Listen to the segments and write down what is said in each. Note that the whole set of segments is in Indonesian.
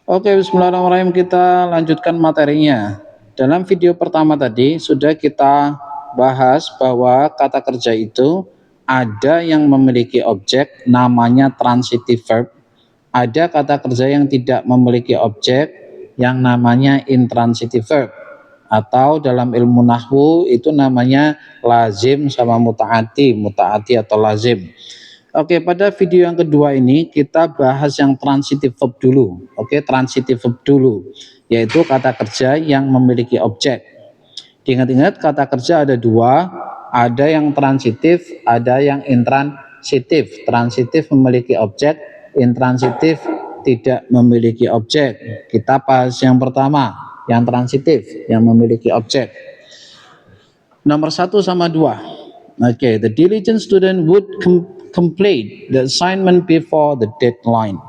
Oke, bismillahirrahmanirrahim. Kita lanjutkan materinya. Dalam video pertama tadi sudah kita bahas bahwa kata kerja itu ada yang memiliki objek namanya transitive verb, ada kata kerja yang tidak memiliki objek yang namanya intransitive verb, atau dalam ilmu nahwu itu namanya lazim sama mutaati, mutaati atau lazim. Oke, pada video yang kedua ini kita bahas yang transitive verb dulu. Oke, transitive verb dulu, yaitu kata kerja yang memiliki objek. Diingat-ingat kata kerja ada dua, ada yang transitif, ada yang intransitif. Transitif memiliki objek, intransitif tidak memiliki objek. Kita bahas yang pertama, yang transitif, yang memiliki objek. Nomor 1 sama 2. Okay, the diligent student would complete the assignment before the deadline.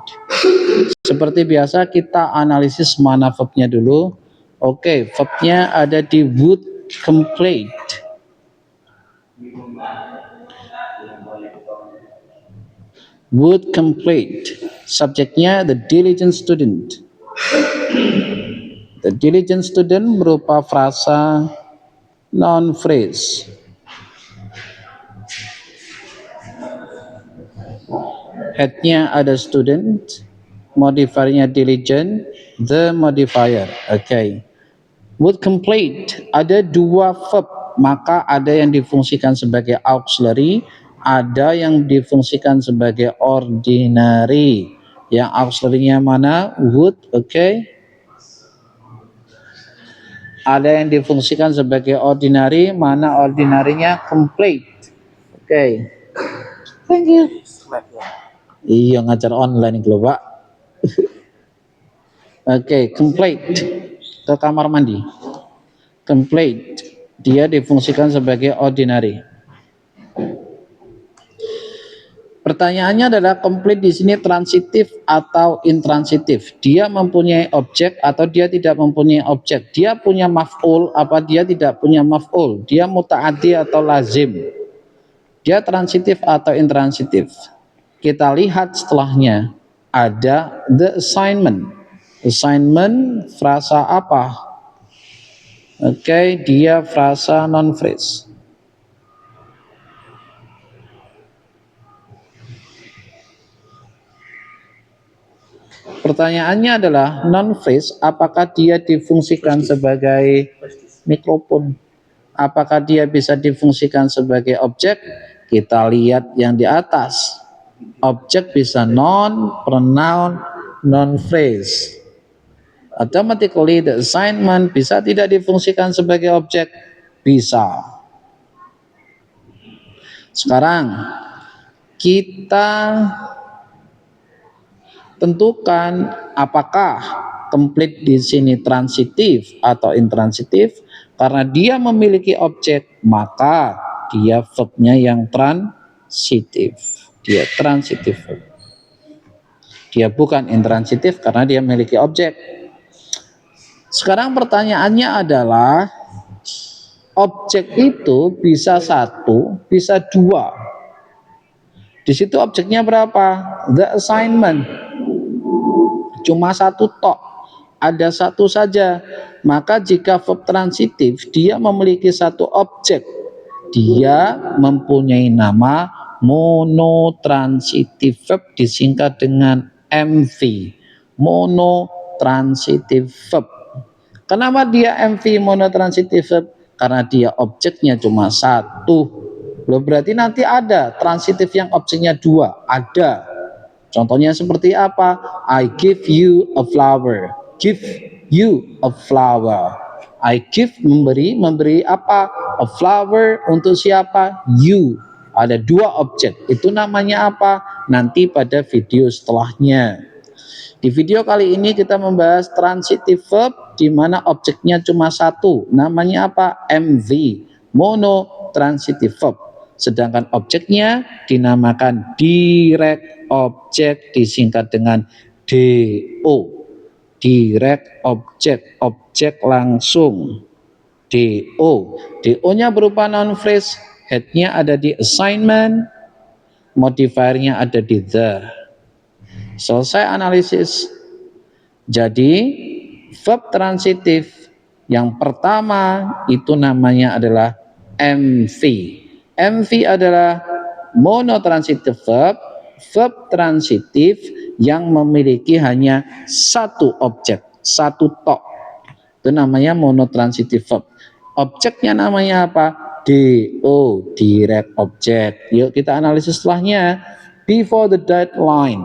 Seperti biasa kita analisis mana verbnya dulu. Oke, verbnya ada di would complete. Would complete. Subjeknya the diligent student. The diligent student berupa frasa non-phrase. Headnya ada student, modifiernya diligent, the modifier. Okay. Would complete ada dua verb, maka ada yang difungsikan sebagai auxiliary, ada yang difungsikan sebagai ordinary. Yang auxiliary-nya mana? Would, okay. Ada yang difungsikan sebagai ordinary, mana ordinary-nya? Complete. Okay. Thank you. Iya, ngajar online gitu Pak. Oke, complete. Ke kamar mandi. Complete. Dia difungsikan sebagai ordinary. Pertanyaannya adalah complete di sini transitif atau intransitif. Dia mempunyai objek atau dia tidak mempunyai objek. Dia punya maf'ul apa dia tidak punya maf'ul. Dia muta'addi atau lazim. Dia transitif atau intransitif. Kita lihat setelahnya ada the assignment. Assignment frasa apa? Oke, dia frasa non-phrase. Pertanyaannya adalah non-phrase, apakah dia difungsikan sebagai mikrofon? Apakah dia bisa difungsikan sebagai objek? Kita lihat yang di atas. Objek bisa noun, pronoun, non-phrase. Automatically the assignment bisa tidak difungsikan sebagai objek? Bisa. Sekarang kita tentukan apakah complete di sini transitif atau intransitif. Karena dia memiliki objek, maka dia verbnya yang transitif. Dia transitif. Dia bukan intransitif karena dia memiliki objek. Sekarang pertanyaannya adalah objek itu bisa satu, bisa dua. Di situ objeknya berapa? The assignment. Cuma satu tok. Ada satu saja. Maka jika verb transitif dia memiliki satu objek. Dia mempunyai nama monotransitive verb disingkat dengan MV. Monotransitive verb. Kenapa dia MV monotransitive verb? Karena dia objeknya cuma satu. Loh, berarti nanti ada transitif yang objeknya dua. Ada. Contohnya seperti apa? I give you a flower. Give you a flower. I give memberi apa? A flower untuk siapa? You. Ada dua objek. Itu namanya apa? Nanti pada video setelahnya. Di video kali ini kita membahas transitive verb di mana objeknya cuma satu. Namanya apa? MV. Mono transitive verb. Sedangkan objeknya dinamakan direct object disingkat dengan DO. Direct object, objek langsung. DO. DO-nya berupa noun phrase, head-nya ada di assignment, modifiernya ada di the. Selesai analisis. Jadi verb transitif yang pertama itu namanya adalah MV. MV adalah monotransitive verb, verb transitif yang memiliki hanya satu objek, satu tok. Itu namanya monotransitive verb. Objeknya namanya apa? DO, direct object. Yuk kita analisis setelahnya. Before the deadline.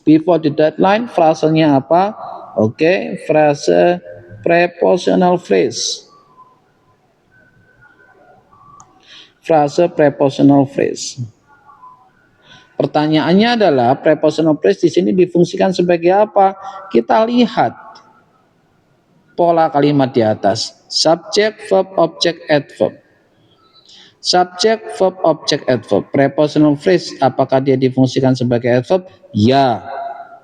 Before the deadline, frasenya apa? Oke, frase prepositional phrase. Frase prepositional phrase. Pertanyaannya adalah prepositional phrase di sini difungsikan sebagai apa? Kita lihat pola kalimat di atas. Subject, verb, object, adverb. Subject, verb, object, adverb. Prepositional phrase, apakah dia difungsikan sebagai adverb? Ya.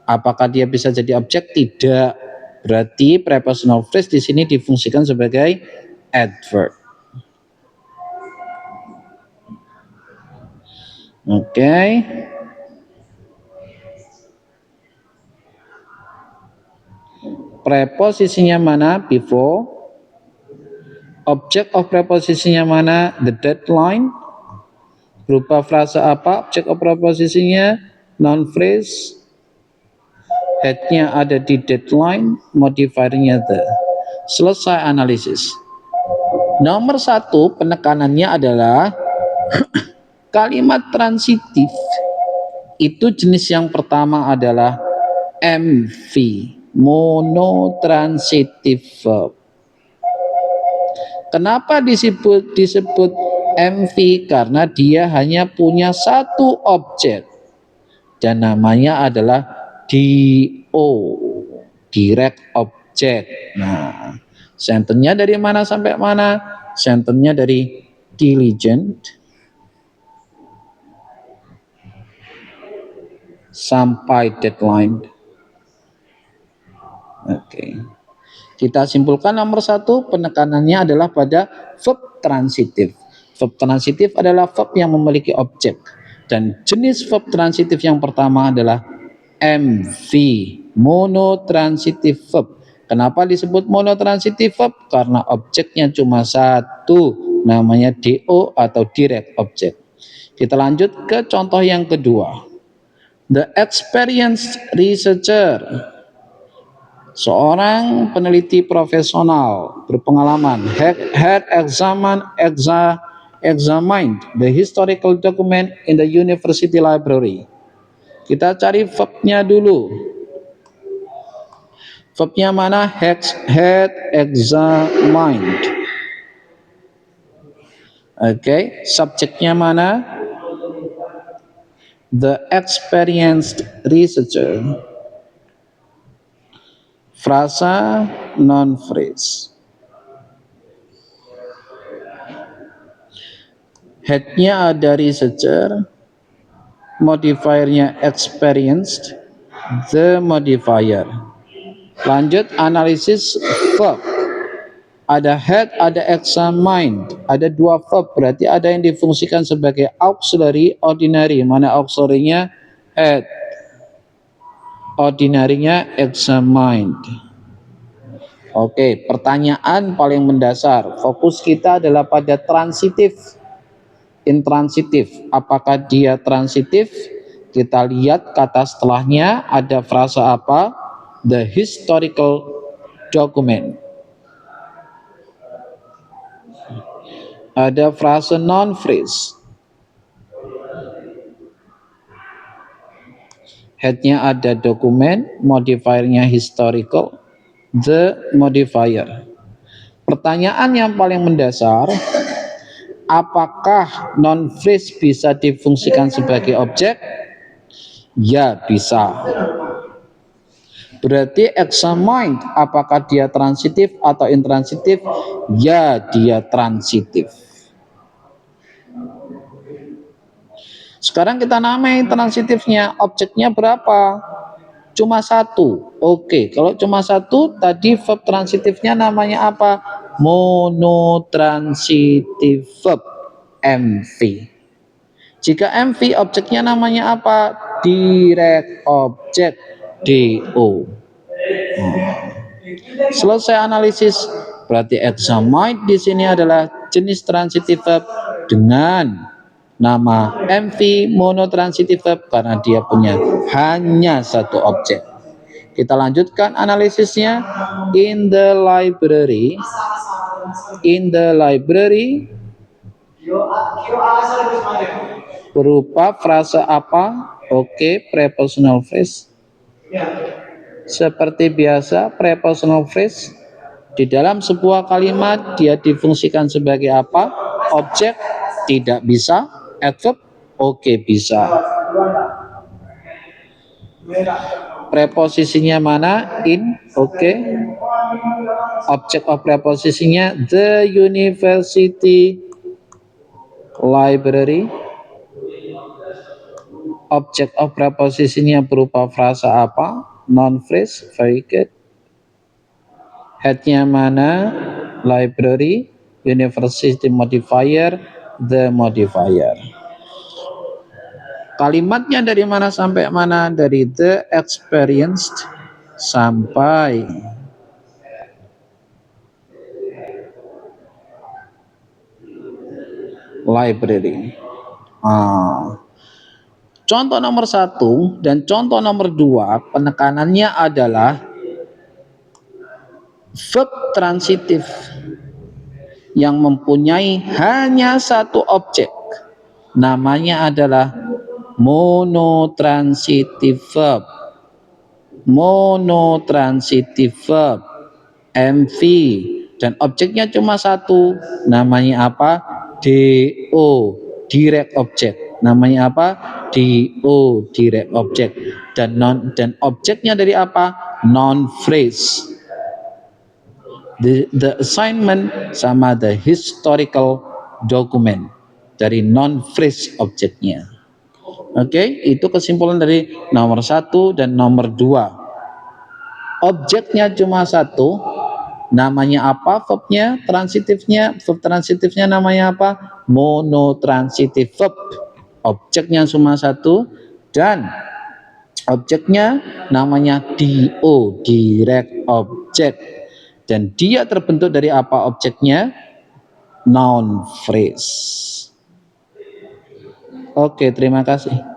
Apakah dia bisa jadi objek? Tidak. Berarti prepositional phrase di sini difungsikan sebagai adverb. Oke. Preposisinya mana? Before. Object of preposisinya mana? The deadline. Berupa frase apa? Object of preposisinya noun phrase. Headnya ada di deadline, modifiernya the. Selesai analisis. Nomor 1 penekanannya adalah kalimat transitif itu jenis yang pertama adalah MV, monotransitive verb. Kenapa disebut MV? Karena dia hanya punya satu objek dan namanya adalah DO, direct object. Nah, sentennya dari mana sampai mana? Sentennya dari diligent sampai deadline. Oke. Kita simpulkan nomor 1 penekanannya adalah pada verb transitif. Verb transitif adalah verb yang memiliki objek. Dan jenis verb transitif yang pertama adalah MV, monotransitive verb. Kenapa disebut monotransitive verb? Karena objeknya cuma satu, namanya DO atau direct object. Kita lanjut ke contoh yang kedua. The experienced researcher, seorang peneliti profesional berpengalaman, had examined the historical document in the university library. Kita cari verbnya dulu. Verbnya mana? Had examined. Oke, subjeknya mana? The experienced researcher. Frasa non phrase. Headnya ada researcher, modifiernya experienced, the modifier. Lanjut analisis verb. Ada had, ada examined, ada dua verb, berarti ada yang difungsikan sebagai auxiliary, ordinary. Mana auxiliary-nya? Had. Ordinary-nya examined. Oke, pertanyaan paling mendasar. Fokus kita adalah pada transitif, intransitif. Apakah dia transitif? Kita lihat kata setelahnya ada frasa apa? The historical document. Ada frase non phrase. Headnya ada dokumen, modifiernya historical, the modifier. Pertanyaan yang paling mendasar, apakah non phrase bisa difungsikan sebagai objek? Ya, bisa. Berarti examined, apakah dia transitif atau intransitif? Ya, dia transitif. Sekarang kita namai transitifnya, objeknya berapa? Cuma satu. Oke, kalau cuma satu, tadi verb transitifnya namanya apa? Monotransitive verb, MV. Jika MV, objeknya namanya apa? Direct object, DO. Selesai analisis, berarti examine di sini adalah jenis transitive verb dengan nama MV monotransitive verb karena dia punya hanya satu objek. Kita lanjutkan analisisnya. In the library, berupa frase apa? Oke, prepositional phrase. Seperti biasa, prepositional phrase di dalam sebuah kalimat dia difungsikan sebagai apa? Objek, tidak bisa. Adverb, oke, bisa. Preposisinya mana? In, oke. Object of preposisinya the university library. Object of preposisinya berupa frasa apa? Non phrase, very good. Headnya mana? Library. University modifier, the modifier. Kalimatnya dari mana sampai mana? Dari the experienced sampai library. Contoh nomor 1 dan contoh nomor 2 penekanannya adalah verb transitif yang mempunyai hanya satu objek. Namanya adalah monotransitive verb. Monotransitive verb, MV, dan objeknya cuma satu. Namanya apa? DO, direct object. Namanya apa? DO, direct object. Dan objeknya dari apa? Non phrase. The assignment sama the historical document dari non phrase objeknya. Oke, itu kesimpulan dari nomor 1 dan nomor 2. Objeknya cuma satu. Namanya apa? Verbnya, transitifnya. Verb transitifnya namanya apa? Monotransitive verb. Objeknya cuma satu dan objeknya namanya DO, direct object. Dan dia terbentuk dari apa objeknya? Noun phrase. Oke, terima kasih.